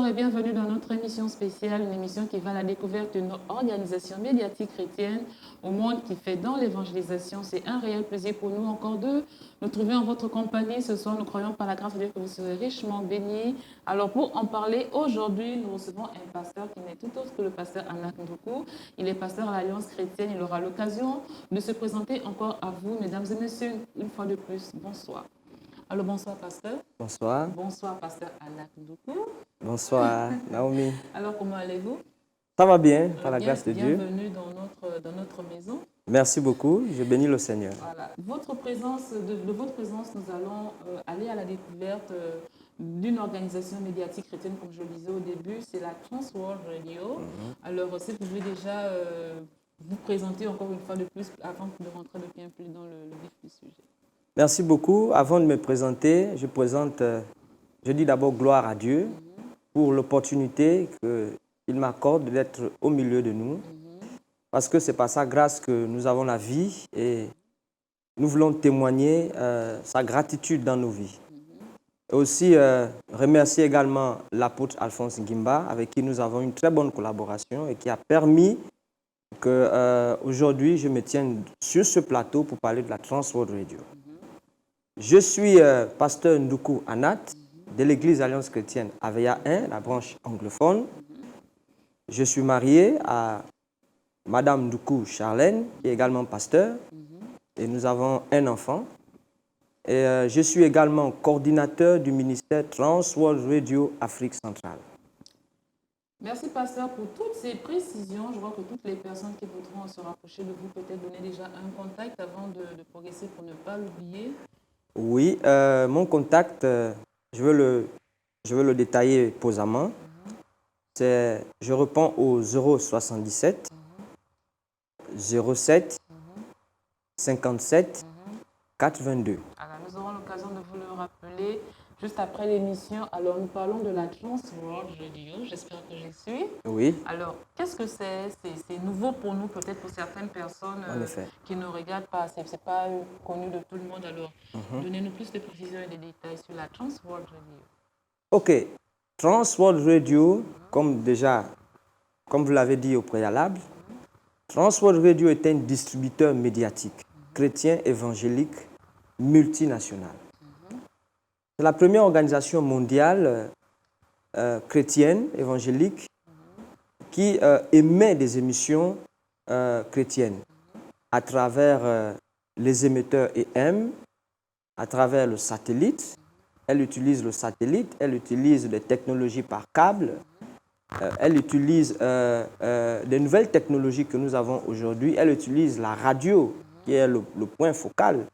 et bienvenue dans notre émission spéciale, une émission qui va à la découverte d'une organisation médiatique chrétienne au monde qui fait dans l'évangélisation. C'est un réel plaisir pour nous encore de nous trouver en votre compagnie. Ce soir, nous croyons par la grâce de Dieu que vous serez richement bénis. Alors pour en parler, aujourd'hui, nous recevons un pasteur qui n'est tout autre que le pasteur Anak Ndoukou. Il est pasteur à l'Alliance chrétienne. Il aura l'occasion de se présenter encore à vous, mesdames et messieurs, une fois de plus. Bonsoir. Alors, bonsoir, pasteur. Bonsoir. Bonsoir, pasteur Anak Ndoukou. Bonsoir, Naomi. Alors, comment allez-vous? Ça va bien, par la grâce de Dieu. Bienvenue dans notre maison. Merci beaucoup, je bénis le Seigneur. Voilà. De votre présence, nous allons aller à la découverte d'une organisation médiatique chrétienne, comme je le disais au début, c'est la Trans World Radio. Alors, si vous pouvez déjà vous présenter encore une fois de plus, avant de rentrer de bien plus dans le vif du sujet. Merci beaucoup. Avant de me présenter, je dis d'abord gloire à Dieu pour l'opportunité qu'il m'accorde d'être au milieu de nous. Parce que c'est par sa grâce que nous avons la vie et nous voulons témoigner sa gratitude dans nos vies. Et aussi remercier également l'apôtre Alphonse Ngimba avec qui nous avons une très bonne collaboration et qui a permis qu'aujourd'hui je me tienne sur ce plateau pour parler de la Trans World Radio. Je suis pasteur Ndoukou Anat de l'Église Alliance chrétienne Aveya 1, la branche anglophone. Je suis marié à Madame Ndoukou Charlène, qui est également pasteur, et nous avons un enfant. Et je suis également coordinateur du ministère Trans World Radio Afrique centrale. Merci, pasteur, pour toutes ces précisions. Je vois que toutes les personnes qui voudront se rapprocher de vous peut-être donner déjà un contact avant de progresser pour ne pas l'oublier. Oui, mon contact, je veux le détailler posément. Je réponds au 077 07 57 422. Alors, nous aurons l'occasion de vous le rappeler juste après l'émission. Alors, nous parlons de la Trans World Radio. J'espère que j'y suis. Oui. Alors, qu'est-ce que c'est? C'est nouveau pour nous, peut-être pour certaines personnes qui ne regardent pas. Ce n'est pas connu de tout le monde. Alors, donnez-nous plus de précisions et de détails sur la Trans World Radio. OK. Trans World Radio, comme vous l'avez dit au préalable, Trans World Radio est un distributeur médiatique, chrétien, évangélique, multinational. C'est la première organisation mondiale chrétienne, évangélique, qui émet des émissions chrétiennes à travers les émetteurs EM, à travers le satellite. Elle utilise le satellite, elle utilise des technologies par câble, elle utilise des nouvelles technologies que nous avons aujourd'hui. Elle utilise la radio, qui est le point focal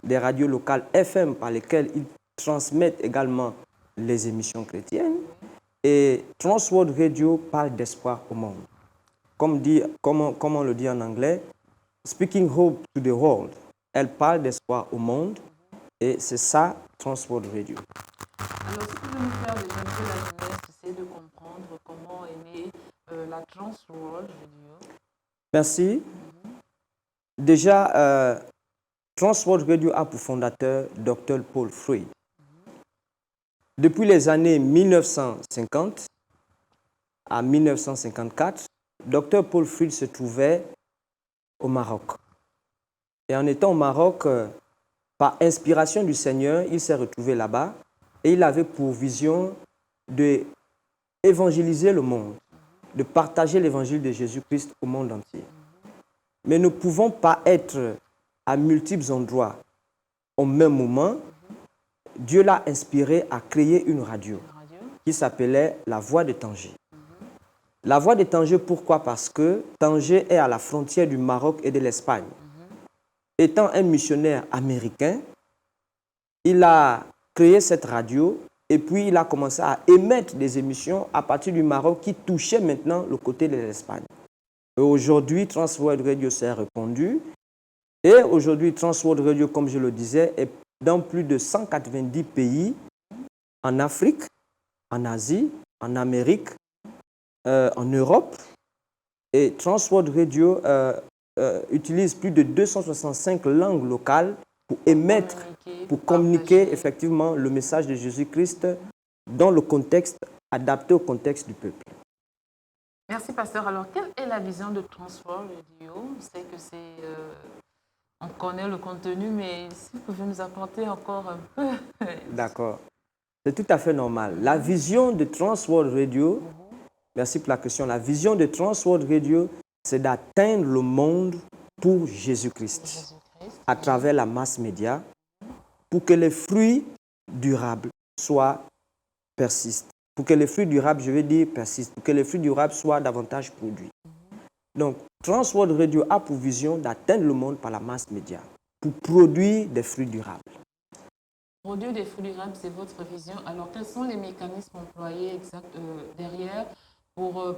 des radios locales FM par lesquelles ils transmettent également les émissions chrétiennes. Et Trans World Radio parle d'espoir au monde. Comme on le dit en anglais, Speaking Hope to the World. Elle parle d'espoir au monde et c'est ça, Trans World Radio. Alors, si vous pouvez nous faire déjà un peu la jeunesse, essayer de comprendre comment est née la Trans World Radio. Merci. Déjà, Trans World Radio a pour fondateur Dr. Paul Freud. Depuis les années 1950 à 1954, Dr. Paul Freud se trouvait au Maroc. Et en étant au Maroc, par inspiration du Seigneur, il s'est retrouvé là-bas et il avait pour vision d'évangéliser le monde, de partager l'évangile de Jésus-Christ au monde entier. Mais nous ne pouvons pas être à multiples endroits au même moment. Dieu l'a inspiré à créer une radio qui s'appelait La Voix de Tanger. La Voix de Tanger, pourquoi? Parce que Tanger est à la frontière du Maroc et de l'Espagne. Étant un missionnaire américain, il a créé cette radio et puis il a commencé à émettre des émissions à partir du Maroc qui touchaient maintenant le côté de l'Espagne. Et aujourd'hui, Trans World Radio s'est répandu. Et aujourd'hui, Trans World Radio, comme je le disais, est dans plus de 190 pays, en Afrique, en Asie, en Amérique, en Europe. Et Trans World Radio utilise plus de 265 langues locales pour émettre, pour communiquer effectivement le message de Jésus-Christ dans le contexte adapté au contexte du peuple. Merci, pasteur. Alors, quelle est la vision de Transworld Radio? On sait que c'est... on connaît le contenu, mais si vous pouvez nous apporter encore un peu... D'accord. C'est tout à fait normal. La vision de Transworld Radio, merci pour la question, la vision de Transworld Radio, c'est d'atteindre le monde pour Jésus-Christ à travers la masse média pour que les fruits durables persistent. Pour que les fruits durables, je veux dire persistent, pour que les fruits durables soient davantage produits. Donc, Transworld Radio a pour vision d'atteindre le monde par la masse média pour produire des fruits durables. Produire des fruits durables, c'est votre vision. Alors, quels sont les mécanismes employés derrière pour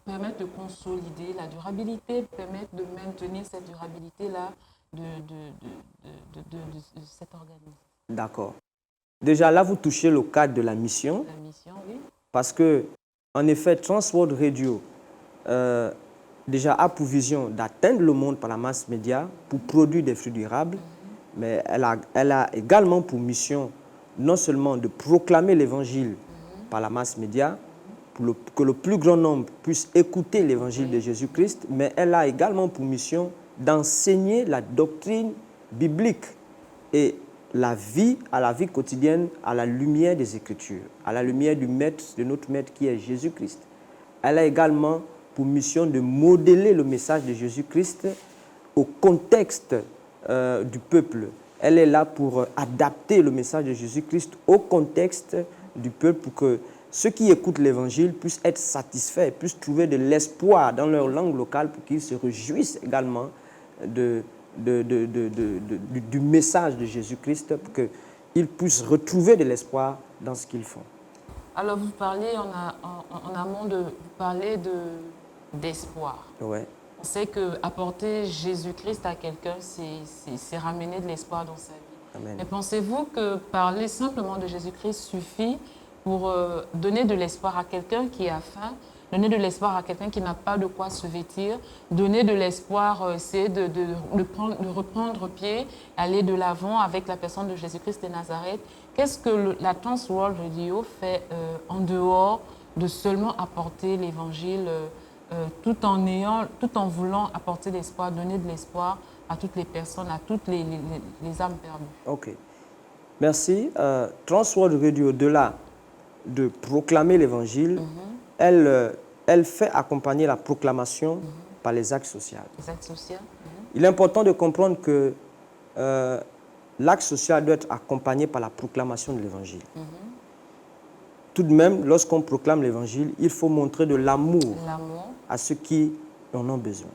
permettre de consolider la durabilité, permettre de maintenir cette durabilité-là de cet organisme? D'accord. Déjà, là, vous touchez le cadre de la mission. La mission, oui. Parce que, en effet, Transworld Radio déjà a pour vision d'atteindre le monde par la masse média pour produire des fruits durables, mais elle a également pour mission non seulement de proclamer l'évangile par la masse média, pour que le plus grand nombre puisse écouter l'évangile de Jésus-Christ, mais elle a également pour mission d'enseigner la doctrine biblique et à la vie quotidienne à la lumière des Écritures, à la lumière de notre Maître qui est Jésus-Christ. Elle a également pour mission de modeler le message de Jésus-Christ au contexte du peuple. Elle est là pour adapter le message de Jésus-Christ au contexte du peuple pour que ceux qui écoutent l'Évangile puissent être satisfaits, puissent trouver de l'espoir dans leur langue locale pour qu'ils se réjouissent également du message de Jésus-Christ pour qu'ils puissent retrouver de l'espoir dans ce qu'ils font. Alors, vous parlez en amont d'espoir. Ouais. On sait qu'apporter Jésus-Christ à quelqu'un, c'est ramener de l'espoir dans sa vie. Amen. Mais pensez-vous que parler simplement de Jésus-Christ suffit pour donner de l'espoir à quelqu'un qui a faim, donner de l'espoir à quelqu'un qui n'a pas de quoi se vêtir, donner de l'espoir, c'est de reprendre pied, aller de l'avant avec la personne de Jésus-Christ de Nazareth? Qu'est-ce que la Transworld Radio fait en dehors de seulement apporter l'Évangile tout en voulant apporter l'espoir, donner de l'espoir à toutes les personnes, à toutes les âmes perdues? Ok. Merci. Transworld Radio, au-delà de proclamer l'Évangile, elle fait accompagner la proclamation par les actes sociaux. Les actes sociaux. Il est important de comprendre que l'acte social doit être accompagné par la proclamation de l'Évangile. Tout de même, lorsqu'on proclame l'Évangile, il faut montrer de l'amour à ceux qui en ont besoin.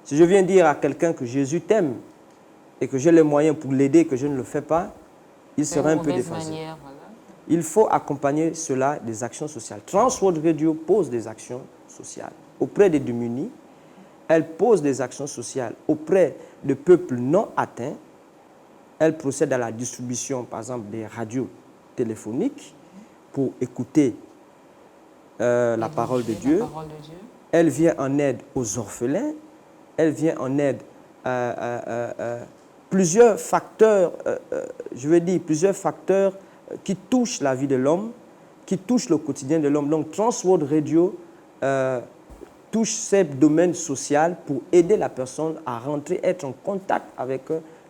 Si je viens dire à quelqu'un que Jésus t'aime et que j'ai les moyens pour l'aider et que je ne le fais pas, il serait un peu déphasé. Voilà. Il faut accompagner cela des actions sociales. Transworld Radio pose des actions sociales auprès des démunis. Elle pose des actions sociales auprès de peuples non atteints. Elle procède à la distribution, par exemple, des radios téléphoniques pour écouter la parole de Dieu. Elle vient en aide aux orphelins. Elle vient en aide à plusieurs facteurs, plusieurs facteurs qui touchent la vie de l'homme, qui touchent le quotidien de l'homme. Donc, Transworld Radio touche ces domaines sociaux pour aider la personne à rentrer, être en contact avec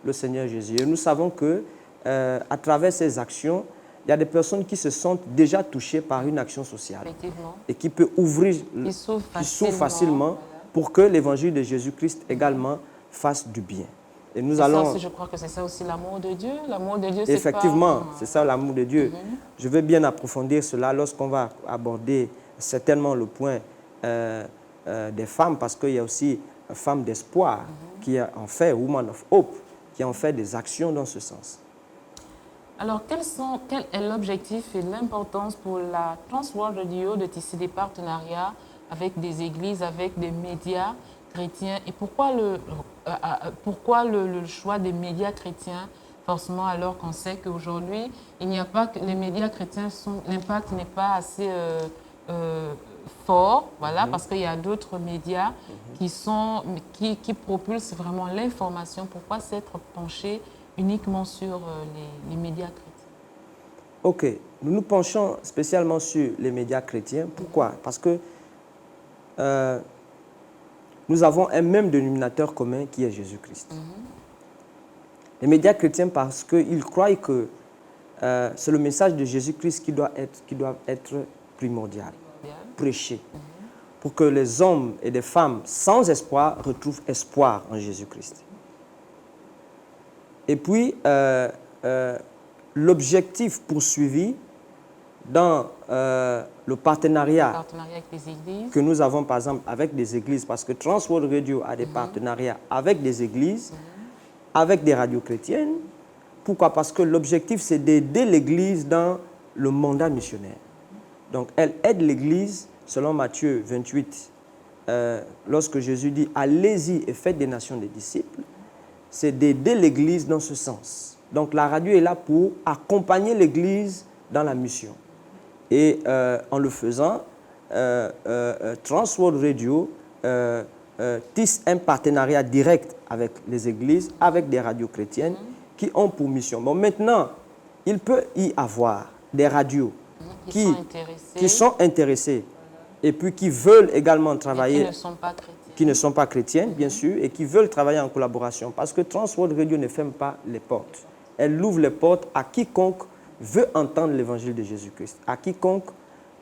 le Seigneur Jésus. Et nous savons que à travers ces actions, il y a des personnes qui se sentent déjà touchées par une action sociale et qui peut ouvrir, qui s'ouvrent facilement pour que l'évangile de Jésus-Christ également fasse du bien. Et nous allons... Ça aussi, je crois que c'est ça aussi l'amour de Dieu. L'amour de Dieu, c'est effectivement, c'est ça l'amour de Dieu. Je vais bien approfondir cela lorsqu'on va aborder certainement le point des femmes, parce qu'il y a aussi Femmes d'espoir qui en fait, Woman of Hope, qui en fait des actions dans ce sens. Alors, quel est l'objectif et l'importance pour la Transworld Radio de tisser des partenariats avec des églises, avec des médias chrétiens? Et pourquoi le choix des médias chrétiens, forcément, alors qu'on sait qu'aujourd'hui, il n'y a pas que les médias chrétiens, l'impact n'est pas assez fort, voilà, parce qu'il y a d'autres médias qui propulsent vraiment l'information. Pourquoi s'être penché uniquement sur les médias chrétiens? Ok. nous nous penchons spécialement sur les médias chrétiens. Pourquoi? Parce que nous avons un même dénominateur commun qui est Jésus-Christ. Les médias chrétiens, parce qu'ils croient que c'est le message de Jésus-Christ qui doit être primordial, prêché, pour que les hommes et les femmes sans espoir retrouvent espoir en Jésus-Christ. Et puis, l'objectif poursuivi dans le partenariat avec les églises. Que nous avons, par exemple, avec des églises, parce que Transworld Radio a des partenariats avec des églises, avec des radios chrétiennes. Pourquoi? Parce que l'objectif, c'est d'aider l'Église dans le mandat missionnaire. Donc, elle aide l'Église, selon Matthieu 28, lorsque Jésus dit « Allez-y et faites des nations des disciples », c'est d'aider l'Église dans ce sens. Donc, la radio est là pour accompagner l'Église dans la mission. Et en le faisant, Transworld Radio tisse un partenariat direct avec les églises, avec des radios chrétiennes qui ont pour mission. Bon, maintenant, il peut y avoir des radios qui sont intéressées et puis qui veulent également travailler, qui ne sont pas chrétiennes, bien sûr, et qui veulent travailler en collaboration. Parce que Transworld Radio ne ferme pas les portes. Elle ouvre les portes à quiconque veut entendre l'évangile de Jésus-Christ, à quiconque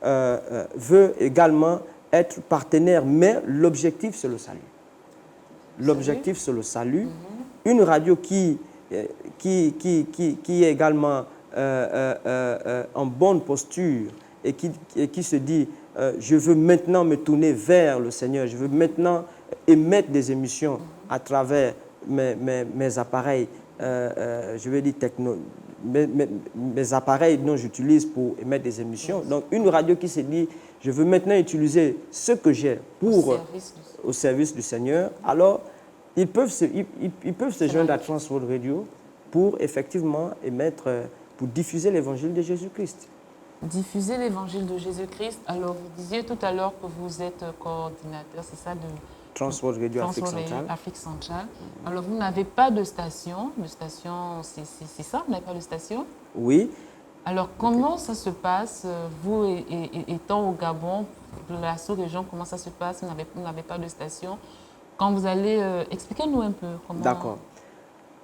veut également être partenaire, mais l'objectif, c'est le salut. L'objectif, c'est le salut. Une radio qui est également en bonne posture et qui se dit je veux maintenant me tourner vers le Seigneur, je veux maintenant émettre des émissions à travers mes appareils, je veux dire mes appareils dont j'utilise pour émettre des émissions. Donc, une radio qui se dit, je veux maintenant utiliser ce que j'ai au service du Seigneur, alors ils peuvent se joindre à Transworld Radio pour effectivement émettre, pour diffuser l'évangile de Jésus-Christ. Diffuser l'évangile de Jésus-Christ. Alors, vous disiez tout à l'heure que vous êtes coordinateur, c'est ça, de Transworld Radio Afrique centrale. Alors, vous n'avez pas de station. De station, c'est ça, vous n'avez pas de station? Oui. Alors, comment ça se passe, vous étant au Gabon, la sous-région, comment ça se passe? Vous n'avez pas de station. Quand vous allez, expliquez-nous un peu comment... D'accord.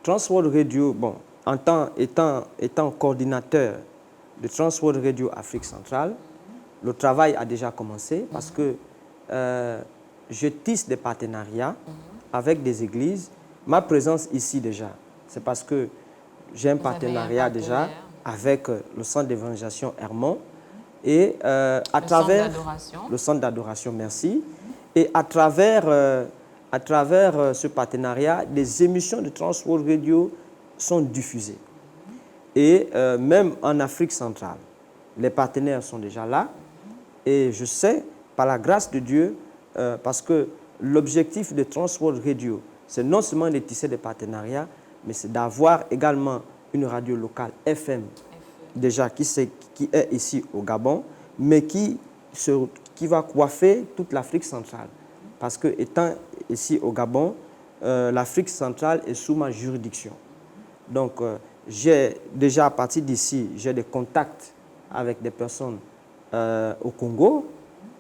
Transworld Radio, bon, étant coordinateur de Transworld Radio Afrique centrale, le travail a déjà commencé parce que je tisse des partenariats avec des églises. Ma présence ici déjà, c'est parce que j'ai un partenariat déjà avec le centre d'évangélisation Hermon et à travers le centre d'adoration, merci. Et à travers ce partenariat, des émissions de Transworld Radio sont diffusées. Et même en Afrique centrale, les partenaires sont déjà là. Et je sais, par la grâce de Dieu, parce que l'objectif de Transworld Radio, c'est non seulement de tisser des partenariats, mais c'est d'avoir également une radio locale FM, déjà qui est ici au Gabon, mais qui va coiffer toute l'Afrique centrale. Parce que étant ici au Gabon, l'Afrique centrale est sous ma juridiction. Donc, j'ai déjà à partir d'ici, j'ai des contacts avec des personnes au Congo,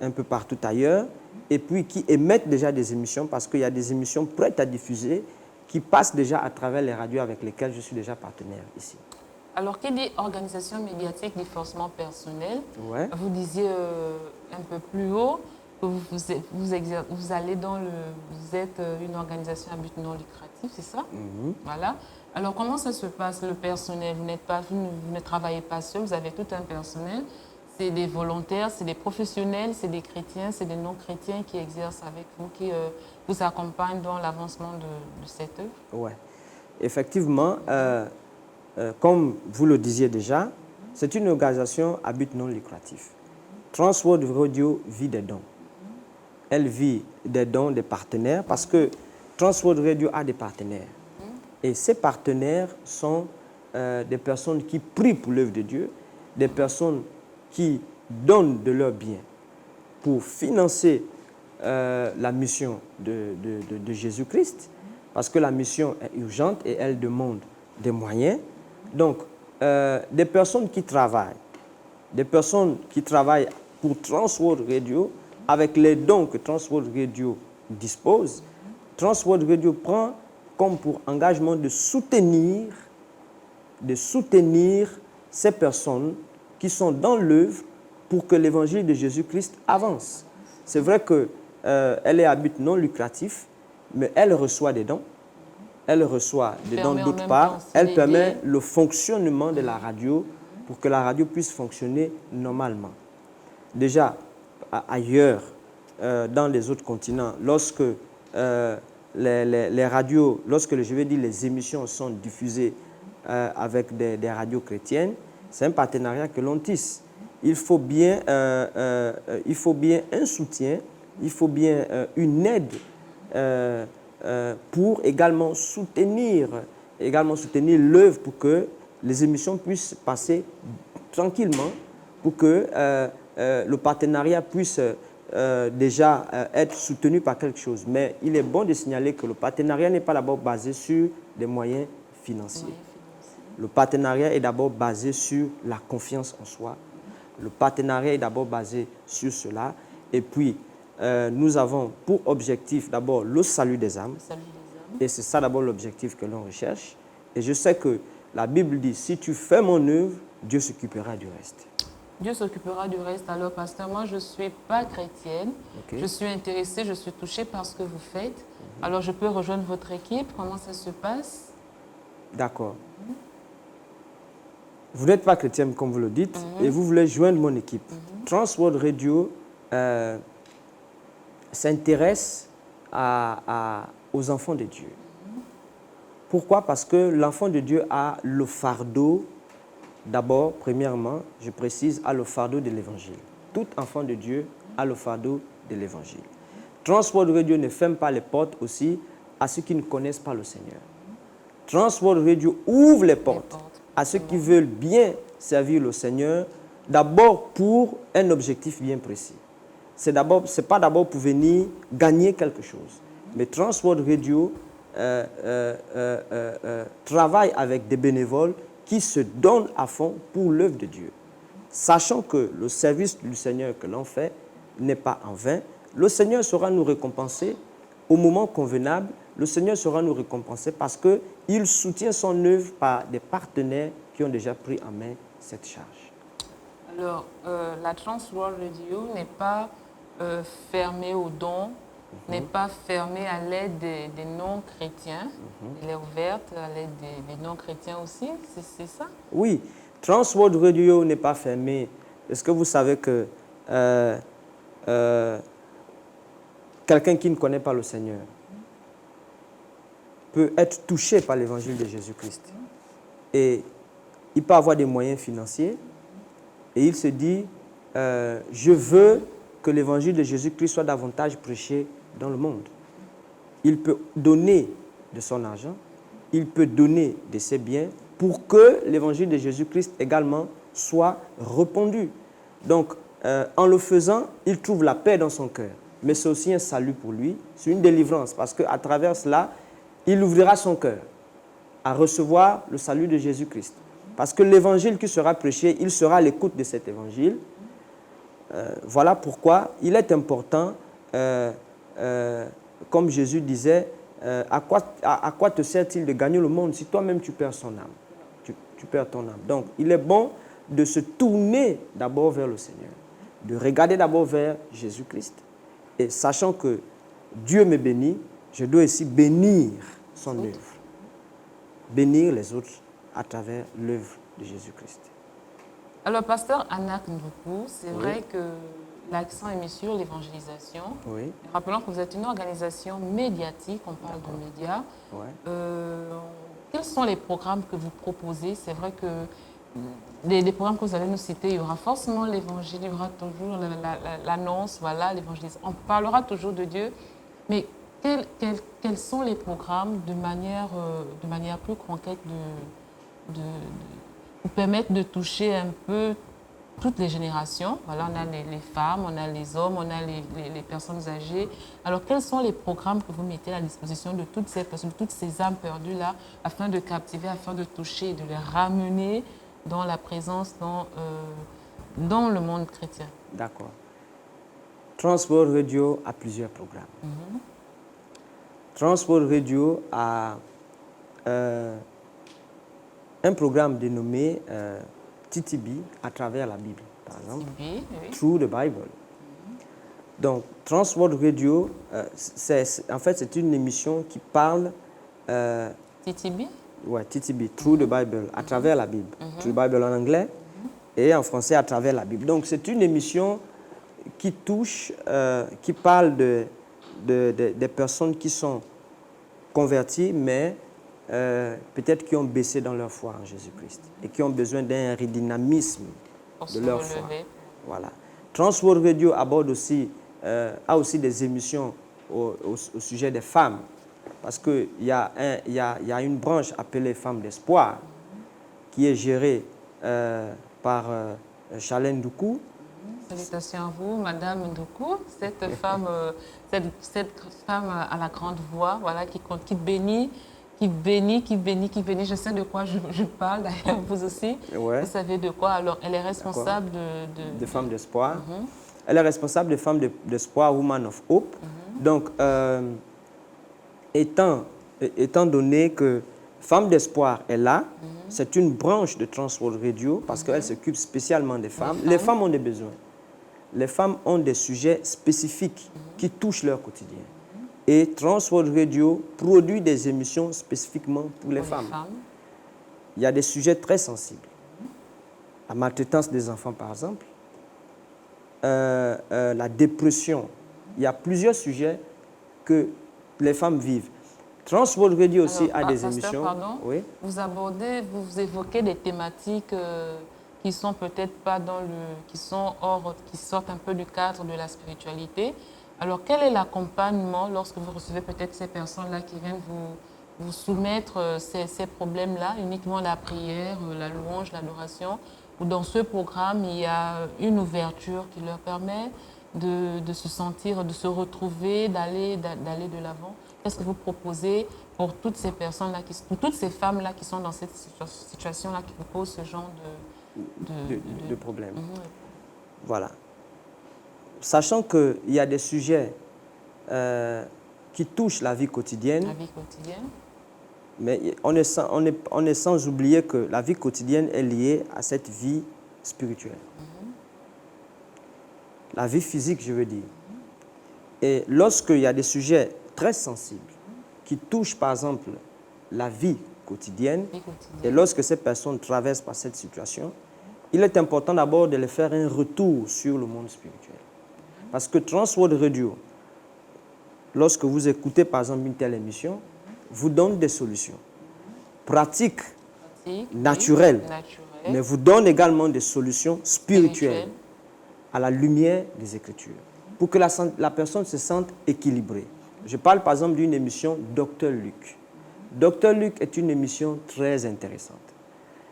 un peu partout ailleurs, et puis qui émettent déjà des émissions parce qu'il y a des émissions prêtes à diffuser qui passent déjà à travers les radios avec lesquelles je suis déjà partenaire ici. Alors, qui dit organisation médiatique dit forcément personnel. Ouais. Vous disiez un peu plus haut que vous êtes une organisation à but non lucratif, c'est ça? Voilà. Alors, comment ça se passe, le personnel? Vous ne travaillez pas seul, vous avez tout un personnel. C'est des volontaires, c'est des professionnels, c'est des chrétiens, c'est des non-chrétiens qui exercent avec vous, qui vous accompagnent dans l'avancement de cette œuvre? Oui. Effectivement, comme vous le disiez déjà, c'est une organisation à but non lucratif. Transworld Radio vit des dons. Elle vit des dons des partenaires parce que Transworld Radio a des partenaires. Et ces partenaires sont des personnes qui prient pour l'œuvre de Dieu, des personnes qui donnent de leurs biens pour financer la mission de Jésus-Christ, parce que la mission est urgente et elle demande des moyens. Donc, des personnes qui travaillent des personnes qui travaillent pour Transworld Radio, avec les dons que Transworld Radio dispose, Transworld Radio prend comme pour engagement de soutenir ces personnes qui sont dans l'œuvre pour que l'évangile de Jésus-Christ avance. C'est vrai qu'elle est à but non lucratif, mais elle reçoit des dons. Elle reçoit des dons d'autre part. Elle permet le fonctionnement de la radio pour que la radio puisse fonctionner normalement. Déjà, ailleurs, dans les autres continents, lorsque les radios, lorsque je vais dire les émissions sont diffusées avec des radios chrétiennes, c'est un partenariat que l'on tisse. Il faut bien un soutien, il faut bien une aide pour également soutenir l'œuvre pour que les émissions puissent passer tranquillement, pour que le partenariat puisse déjà être soutenu par quelque chose. Mais il est bon de signaler que le partenariat n'est pas d'abord basé sur des moyens financiers. Le partenariat est d'abord basé sur la confiance en soi. Le partenariat est d'abord basé sur cela. Et puis, nous avons pour objectif d'abord le salut des âmes. Et c'est ça d'abord l'objectif que l'on recherche. Et je sais que la Bible dit, si tu fais mon œuvre, Dieu s'occupera du reste. Dieu s'occupera du reste. Alors, pasteur, moi, je ne suis pas chrétienne. Okay. Je suis intéressée, je suis touchée par ce que vous faites. Alors, je peux rejoindre votre équipe. Comment ça se passe? D'accord. Vous n'êtes pas chrétienne, comme vous le dites, et vous voulez joindre mon équipe. Transworld Radio s'intéresse aux enfants de Dieu. Pourquoi? Parce que l'enfant de Dieu a le fardeau, d'abord, premièrement, je précise, a le fardeau de l'Évangile. Tout enfant de Dieu a le fardeau de l'Évangile. Transworld Radio ne ferme pas les portes aussi à ceux qui ne connaissent pas le Seigneur. Transworld Radio ouvre les portes à ceux qui veulent bien servir le Seigneur, d'abord pour un objectif bien précis. Ce n'est pas d'abord pour venir gagner quelque chose. Mais Transworld Radio travaille avec des bénévoles qui se donnent à fond pour l'œuvre de Dieu. Sachant que le service du Seigneur que l'on fait n'est pas en vain, le Seigneur saura nous récompenser au moment convenable. Le Seigneur saura nous récompenser parce qu'il soutient son œuvre par des partenaires qui ont déjà pris en main cette charge. Alors, la Transworld Radio n'est pas fermée aux dons, n'est pas fermée à l'aide des non-chrétiens. Elle est ouverte à l'aide des non-chrétiens aussi, c'est ça? Oui, Transworld Radio n'est pas fermée. Est-ce que vous savez que quelqu'un qui ne connaît pas le Seigneur peut être touché par l'évangile de Jésus-Christ. Et il peut avoir des moyens financiers et il se dit, je veux que l'évangile de Jésus-Christ soit davantage prêché dans le monde. Il peut donner de son argent, il peut donner de ses biens pour que l'évangile de Jésus-Christ également soit répandu. Donc, en le faisant, il trouve la paix dans son cœur. Mais c'est aussi un salut pour lui, c'est une délivrance parce qu'à travers cela, il ouvrira son cœur à recevoir le salut de Jésus-Christ. Parce que l'évangile qui sera prêché, il sera à l'écoute de cet évangile. Voilà pourquoi il est important, comme Jésus disait, à quoi te sert-il de gagner le monde si toi-même tu perds son âme, tu perds ton âme. Donc, il est bon de se tourner d'abord vers le Seigneur, de regarder d'abord vers Jésus-Christ. Et sachant que Dieu me bénit, je dois aussi bénir son œuvre. Bénir les autres à travers l'œuvre de Jésus-Christ. Alors, pasteur Anak Ndoukou, c'est vrai que l'accent est mis sur l'évangélisation. Oui. Rappelons que vous êtes une organisation médiatique, on parle de médias. Ouais. Quels sont les programmes que vous proposez? C'est vrai que des programmes que vous allez nous citer, il y aura forcément l'évangile, il y aura toujours l'annonce, voilà, l'évangélisation. On parlera toujours de Dieu, mais quels sont les programmes de manière plus concrète de vous permettre de toucher un peu toutes les générations? Voilà, on a les femmes, on a les hommes, on a les personnes âgées. Alors, quels sont les programmes que vous mettez à la disposition de toutes ces personnes, de toutes ces âmes perdues-là, afin de captiver, afin de toucher, de les ramener dans la présence, dans dans le monde chrétien. D'accord. Transworld Radio a plusieurs programmes. Transworld Radio a un programme dénommé TTB, à travers la Bible, par exemple. TTB, oui. Through the Bible. Donc, Transworld Radio, en fait, c'est une émission qui parle... TTB? Ouais, TTB, Through the Bible, à travers la Bible. Through the Bible en anglais et en français à travers la Bible. Donc, c'est une émission qui touche, qui parle des personnes qui sont converties, mais peut-être qui ont baissé dans leur foi en Jésus-Christ et qui ont besoin d'un redynamisme de leur foi. Voilà. Transworld Radio aborde aussi, a aussi des émissions au sujet des femmes, parce qu'il y a une branche appelée Femmes d'Espoir qui est gérée par Charlène Doukou. Salutations à vous, Madame Doukou, cette femme à la grande voix, voilà, qui bénit, je sais de quoi je parle, d'ailleurs, vous aussi, Ouais. Vous savez de quoi. Alors, elle est responsable de Femmes d'Espoir. Elle est responsable des Femmes d'Espoir, Woman of Hope. Donc, étant donné que Femmes d'Espoir est là, c'est une branche de Transworld Radio parce qu'elle s'occupe spécialement des femmes. Les femmes ont des besoins. Les femmes ont des sujets spécifiques qui touchent leur quotidien. Et Transworld Radio produit des émissions spécifiquement pour les femmes. Il y a des sujets très sensibles. La maltraitance des enfants, par exemple. La dépression. Il y a plusieurs sujets que les femmes vivent. Transworld Radio aussi a des émissions. Pardon, oui. Vous évoquez des thématiques qui sont peut-être pas qui sortent un peu du cadre de la spiritualité. Alors, quel est l'accompagnement lorsque vous recevez peut-être ces personnes-là qui viennent vous soumettre ces problèmes-là, uniquement la prière, la louange, l'adoration, ou dans ce programme, il y a une ouverture qui leur permet de se sentir, de se retrouver, d'aller de l'avant? Qu'est-ce que vous proposez pour toutes ces personnes-là, pour toutes ces femmes-là qui sont dans cette situation-là, qui vous posent ce genre de problème? Voilà. Sachant qu'il y a des sujets qui touchent la vie quotidienne. La vie quotidienne. Mais on est sans oublier que la vie quotidienne est liée à cette vie spirituelle. La vie physique, je veux dire. Et lorsqu'il y a des sujets très sensibles qui touchent, par exemple, la vie quotidienne, et lorsque ces personnes traversent par cette situation, il est important d'abord de les faire un retour sur le monde spirituel. Parce que Transworld Radio, lorsque vous écoutez, par exemple, une telle émission, vous donne des solutions pratiques, naturelles, mais vous donne également des solutions spirituelles à la lumière des Écritures, pour que la personne se sente équilibrée. Je parle par exemple d'une émission Dr Luc. Dr Luc est une émission très intéressante.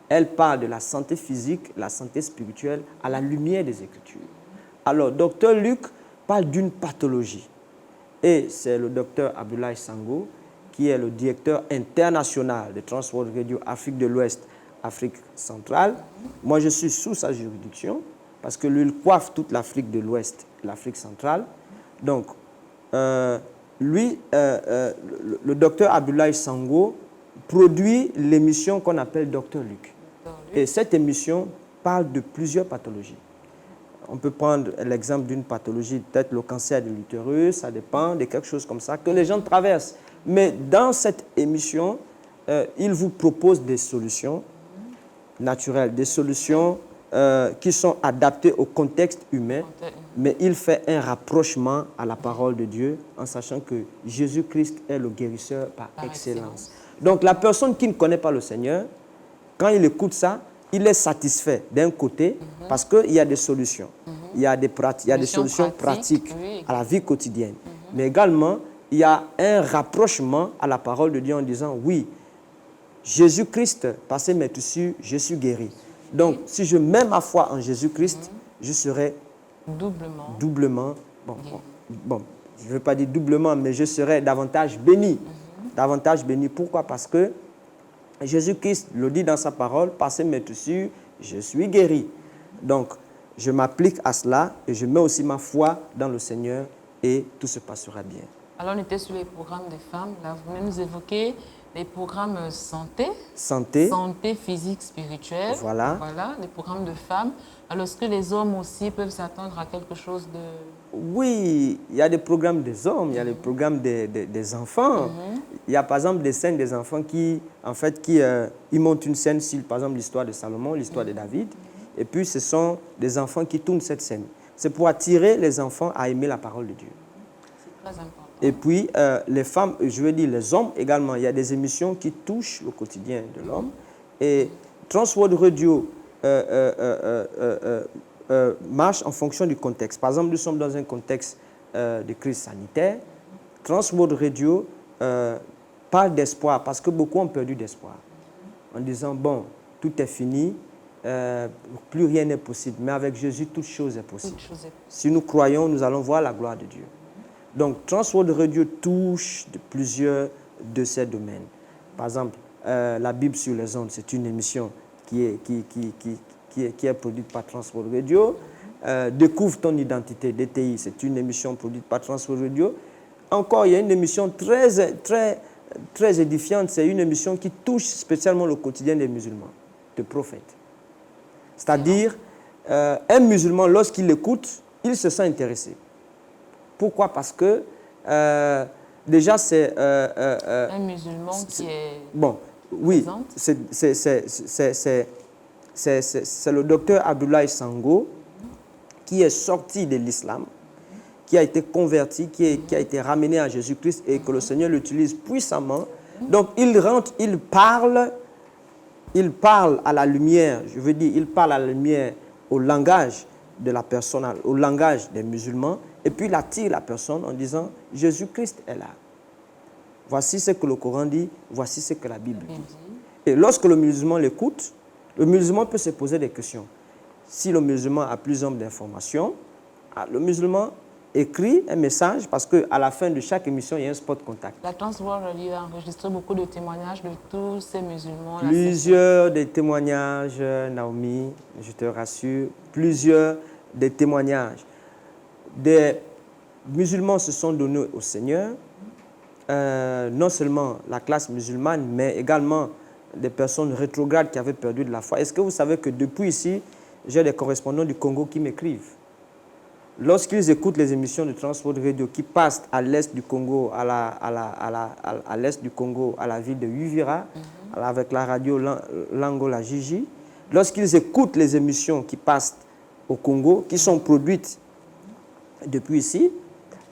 Elle parle de la santé physique, la santé spirituelle à la lumière des Écritures. Alors, Dr Luc parle d'une pathologie. Et c'est le docteur Abdoulaye Sango, qui est le directeur international de Transworld Radio Afrique de l'Ouest, Afrique centrale. Moi, je suis sous sa juridiction, parce que lui, il coiffe toute l'Afrique de l'Ouest et l'Afrique centrale. Donc, le docteur Abdoulaye Sango produit l'émission qu'on appelle Dr Luc. Et cette émission parle de plusieurs pathologies. On peut prendre l'exemple d'une pathologie, peut-être le cancer de l'utérus, ça dépend de quelque chose comme ça, que les gens traversent. Mais dans cette émission, il vous propose des solutions naturelles, des solutions qui sont adaptées au contexte humain, mais il fait un rapprochement à la parole de Dieu en sachant que Jésus-Christ est le guérisseur par excellence. Donc la personne qui ne connaît pas le Seigneur, quand il écoute ça, il est satisfait d'un côté parce qu'il y a des solutions. Il y a des solutions pratiques à la vie quotidienne. Mais également, il y a un rapprochement à la parole de Dieu en disant, oui, Jésus-Christ, par ses meurtrissures, je suis guéri. Donc, si je mets ma foi en Jésus-Christ, je serai doublement je ne veux pas dire doublement, mais je serai davantage béni. Davantage béni. Pourquoi? Parce que Jésus-Christ le dit dans sa parole, par ses meurtrissures, je suis guéri. Donc, je m'applique à cela et je mets aussi ma foi dans le Seigneur et tout se passera bien. Alors, on était sur les programmes des femmes. Là, vous venez nous évoquer les programmes santé, santé physique, spirituelle. Voilà. Voilà, les programmes de femmes. Alors, est-ce que les hommes aussi peuvent s'attendre à quelque chose de... Oui, il y a des programmes des hommes, il y a les programmes des enfants. Il y a par exemple des scènes des enfants qui, en fait, ils montent une scène sur, par exemple, l'histoire de Salomon, l'histoire de David. Et puis, ce sont des enfants qui tournent cette scène. C'est pour attirer les enfants à aimer la parole de Dieu. C'est très important. Et puis, les femmes, je veux dire les hommes également, il y a des émissions qui touchent le quotidien de l'homme. Et Transworld Radio marche en fonction du contexte. Par exemple, nous sommes dans un contexte de crise sanitaire. Transworld Radio parle d'espoir parce que beaucoup ont perdu d'espoir. En disant, bon, tout est fini, plus rien n'est possible. Mais avec Jésus, toute chose est possible. Si nous croyons, nous allons voir la gloire de Dieu. Donc, Transworld Radio touche plusieurs de ces domaines. Par exemple, la Bible sur les ondes, c'est une émission qui est produite par Transworld Radio. Découvre ton identité, DTI, c'est une émission produite par Transworld Radio. Encore, il y a une émission très édifiante, c'est une émission qui touche spécialement le quotidien des musulmans, de prophètes. C'est-à-dire, un musulman, lorsqu'il l'écoute, il se sent intéressé. Pourquoi? Parce que déjà c'est... un musulman qui est... Bon, oui, c'est le docteur Abdoulaye Sango qui est sorti de l'islam, qui a été converti, qui a été ramené à Jésus-Christ et que le Seigneur l'utilise puissamment. Donc il rentre, il parle à la lumière, je veux dire, il parle à la lumière au langage de la personne, au langage des musulmans, et puis il attire la personne en disant « Jésus-Christ est là. Voici ce que le Coran dit, voici ce que la Bible dit. » Et lorsque le musulman l'écoute, le musulman peut se poser des questions. Si le musulman a plus d'informations, le musulman écrit un message parce qu'à la fin de chaque émission, il y a un spot contact. La Transworld Radio a enregistré beaucoup de témoignages de tous ces musulmans. Plusieurs des témoignages, Naomi, je te rassure, plusieurs des témoignages. Des musulmans se sont donnés au Seigneur, non seulement la classe musulmane, mais également des personnes rétrogrades qui avaient perdu de la foi. Est-ce que vous savez que depuis ici, j'ai des correspondants du Congo qui m'écrivent? Lorsqu'ils écoutent les émissions de Transworld Radio qui passent à l'est du Congo, à l'est du Congo, à la ville de Uvira, avec la radio Langola Gigi, lorsqu'ils écoutent les émissions qui passent au Congo, qui sont produites depuis ici,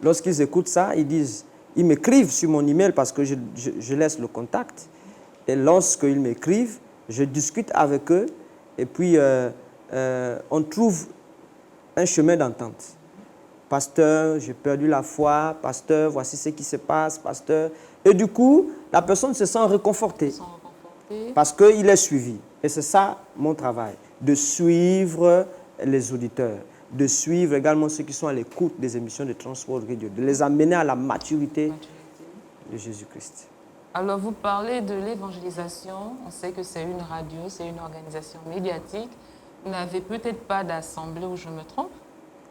lorsqu'ils écoutent ça, ils m'écrivent sur mon email parce que je laisse le contact. Et lorsqu'ils m'écrivent, je discute avec eux et puis on trouve un chemin d'entente. Pasteur, j'ai perdu la foi. Pasteur, voici ce qui se passe. Pasteur. Et du coup, la personne se sent réconfortée parce qu'il est suivi. Et c'est ça mon travail, de suivre les auditeurs, de suivre également ceux qui sont à l'écoute des émissions de Transworld Radio, de les amener à la maturité de Jésus-Christ. Alors, vous parlez de l'évangélisation. On sait que c'est une radio, c'est une organisation médiatique. Vous n'avez peut-être pas d'assemblée, où je me trompe,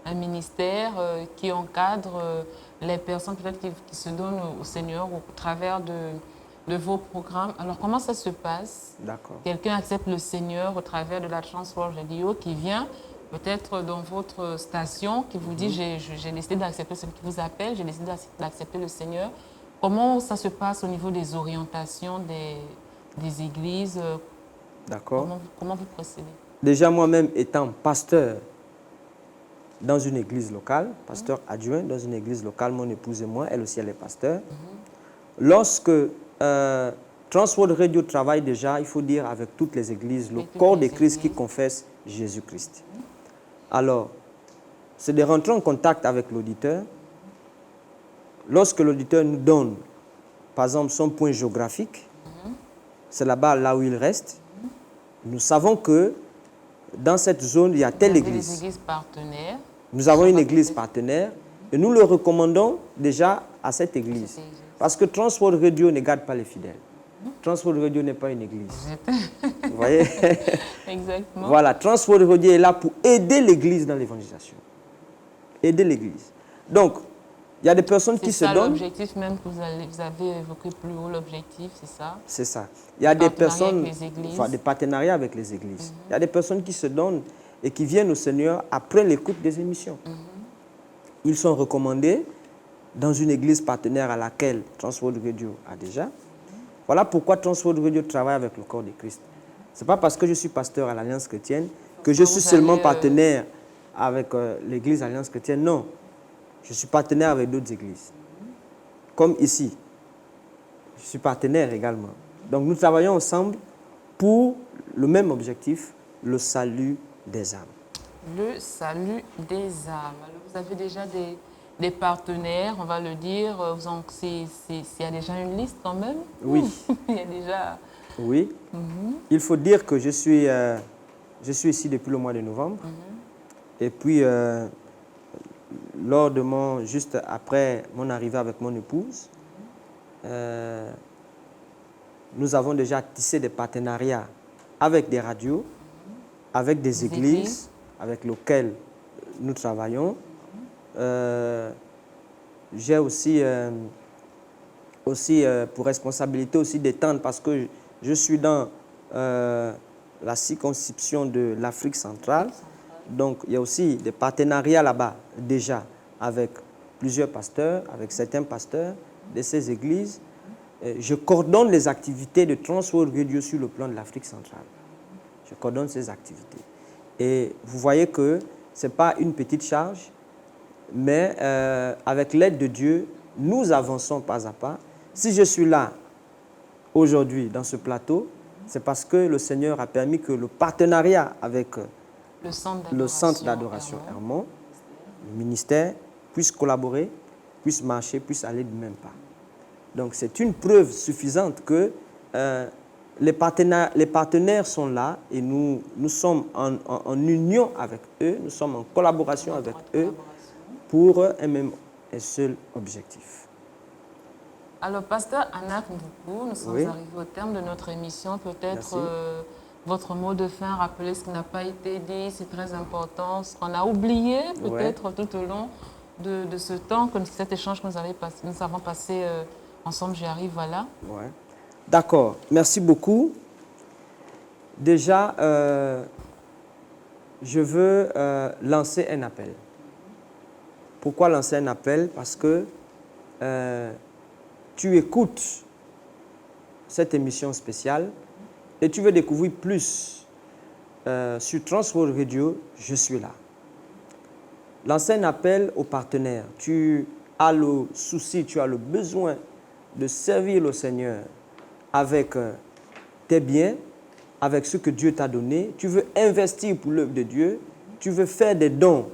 un ministère qui encadre les personnes peut-être qui se donnent au Seigneur au travers de vos programmes. Alors, comment ça se passe? D'accord. Quelqu'un accepte le Seigneur au travers de la Transworld Radio qui vient peut-être dans votre station, qui vous dit j'ai décidé d'accepter celui qui vous appelle, j'ai décidé d'accepter le Seigneur. Comment ça se passe au niveau des orientations des églises? D'accord. Comment vous procédez? Déjà, moi-même étant pasteur dans une église locale, pasteur adjoint dans une église locale, mon épouse et moi, elle aussi elle est pasteur. Lorsque Transworld Radio travaille déjà, il faut dire, avec toutes les églises, le corps des Christ qui confesse Jésus-Christ. Alors, c'est de rentrer en contact avec l'auditeur. Lorsque l'auditeur nous donne, par exemple, son point géographique, c'est là-bas, là où il reste, nous savons que dans cette zone, il y a telle église. Des églises partenaires. Nous avons une église partenaire et nous le recommandons déjà à cette église. Parce que Transworld Radio ne garde pas les fidèles. Transworld Radio n'est pas une église. Vous voyez? Exactement. Voilà, Transworld Radio est là pour aider l'Église dans l'évangélisation. Aider l'Église. Donc, il y a des personnes qui se donnent. C'est ça l'objectif même que vous avez évoqué plus haut, l'objectif, c'est ça? C'est ça. Il y a des personnes, avec les églises. Enfin, des partenariats avec les églises. Il y a des personnes qui se donnent et qui viennent au Seigneur après l'écoute des émissions. Ils sont recommandés dans une église partenaire à laquelle Transworld Radio a déjà. Voilà pourquoi Transworld Radio travaille avec le corps de Christ. Ce n'est pas parce que je suis pasteur à l'Alliance chrétienne que je suis seulement partenaire avec l'église Alliance chrétienne. Non, je suis partenaire avec d'autres églises. Comme ici, je suis partenaire également. Donc nous travaillons ensemble pour le même objectif, le salut des âmes. Le salut des âmes. Alors vous avez déjà des partenaires, on va le dire. Il y a déjà une liste quand même? Oui. Il y a déjà... Oui. Il faut dire que je suis ici depuis le mois de novembre. Et puis, juste après mon arrivée avec mon épouse, nous avons déjà tissé des partenariats avec des radios, avec des églises avec lesquelles nous travaillons. J'ai aussi pour responsabilité aussi d'étendre, parce que je suis dans la circonscription de l'Afrique centrale. Donc, il y a aussi des partenariats là-bas déjà avec plusieurs pasteurs, avec certains pasteurs de ces églises. Je coordonne les activités de Transworld Radio sur le plan de l'Afrique centrale. Je coordonne ces activités. Et vous voyez que ce n'est pas une petite charge, mais avec l'aide de Dieu, nous avançons pas à pas. Si je suis là aujourd'hui dans ce plateau, c'est parce que le Seigneur a permis que le partenariat avec le centre d'adoration Hermon, le ministère, puisse collaborer, puisse marcher, puisse aller du même pas. Donc c'est une preuve suffisante que les partenaires sont là et nous sommes en union avec eux, nous sommes en collaboration avec eux pour un même et seul objectif. Alors, pasteur Anak Mboukou, nous sommes arrivés au terme de notre émission. Peut-être votre mot de fin, rappeler ce qui n'a pas été dit, c'est très important, ce qu'on a oublié peut-être tout au long de ce temps, comme cet échange que nous avons passé ensemble. J'y arrive, voilà. Ouais. D'accord, merci beaucoup. Déjà, je veux lancer un appel. Pourquoi lancer un appel? Parce que tu écoutes cette émission spéciale et tu veux découvrir plus sur Transworld Radio, je suis là. Lancer un appel aux partenaires. Tu as le souci, tu as le besoin de servir le Seigneur avec tes biens, avec ce que Dieu t'a donné. Tu veux investir pour l'œuvre de Dieu. Tu veux faire des dons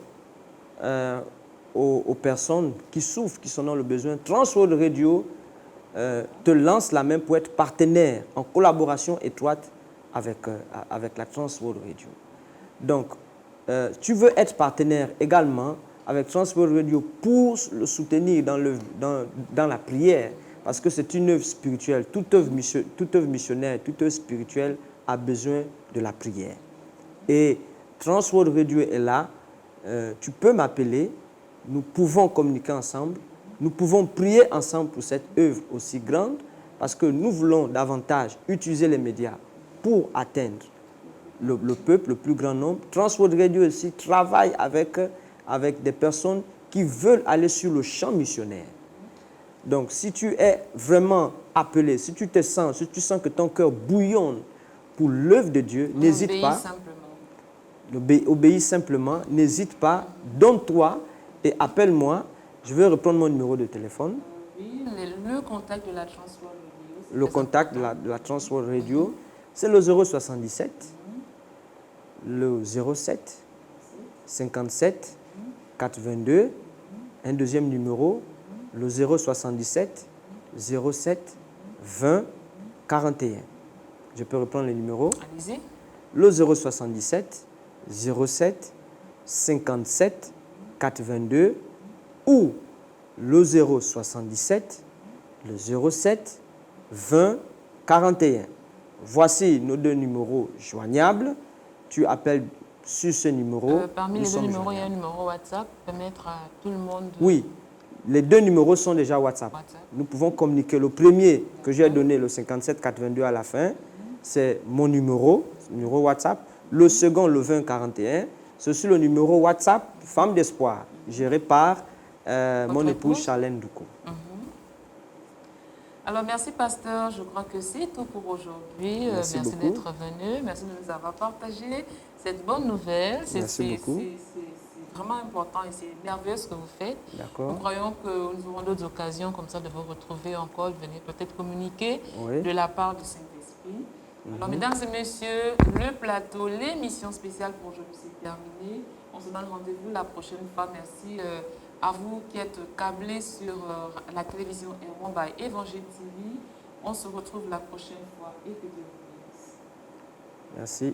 aux personnes qui souffrent, qui sont dans le besoin. Transworld Radio te lance la main pour être partenaire en collaboration étroite avec la Transworld Radio. Donc, tu veux être partenaire également avec Transworld Radio pour le soutenir dans la prière, parce que c'est une œuvre spirituelle. Toute œuvre missionnaire, toute œuvre spirituelle a besoin de la prière. Et Transworld Radio est là. Tu peux m'appeler. Nous pouvons communiquer ensemble. Nous pouvons prier ensemble pour cette œuvre aussi grande, parce que nous voulons davantage utiliser les médias pour atteindre le peuple, le plus grand nombre. Transworld Radio aussi travaille avec des personnes qui veulent aller sur le champ missionnaire. Donc, si tu es vraiment appelé, si tu sens que ton cœur bouillonne pour l'œuvre de Dieu, n'hésite pas. Obéis simplement, n'hésite pas, donne-toi et appelle-moi. Je vais reprendre mon numéro de téléphone. Oui, le contact de la Transworld Radio. Le contact de la Transworld Radio, c'est le 077, le 07 57 422. Un deuxième numéro, le 077 07 20 41. Je peux reprendre le numéro. Allez-y. Le 077 07 57 422 ou le 077 le 07 20 41. voici nos 2 numéros joignables. Tu appelles sur ce numéro. Parmi les 2 numéros, il y a un numéro WhatsApp pour permettre à tout le monde de... Oui, les 2 numéros sont déjà WhatsApp. Nous pouvons communiquer. Le premier que j'ai donné, le 57 82 à la fin, c'est mon numéro WhatsApp. Le second, le 20 41, c'est sur le numéro WhatsApp Femme d'Espoir, géré par mon épouse Charlène Douko. Alors, merci, pasteur. Je crois que c'est tout pour aujourd'hui. Merci d'être venu. Merci de nous avoir partagé cette bonne nouvelle. Merci beaucoup. C'est vraiment important et c'est merveilleux ce que vous faites. Nous croyons que nous aurons d'autres occasions comme ça de vous retrouver encore, de venir peut-être communiquer de la part du Saint-Esprit. Alors, mesdames et messieurs, le plateau, l'émission spéciale pour aujourd'hui, c'est terminé. On se donne rendez-vous la prochaine fois. Merci à vous qui êtes câblés sur la télévision Erwan by Évangile TV. On se retrouve la prochaine fois et que Dieu vous bénisse. Merci.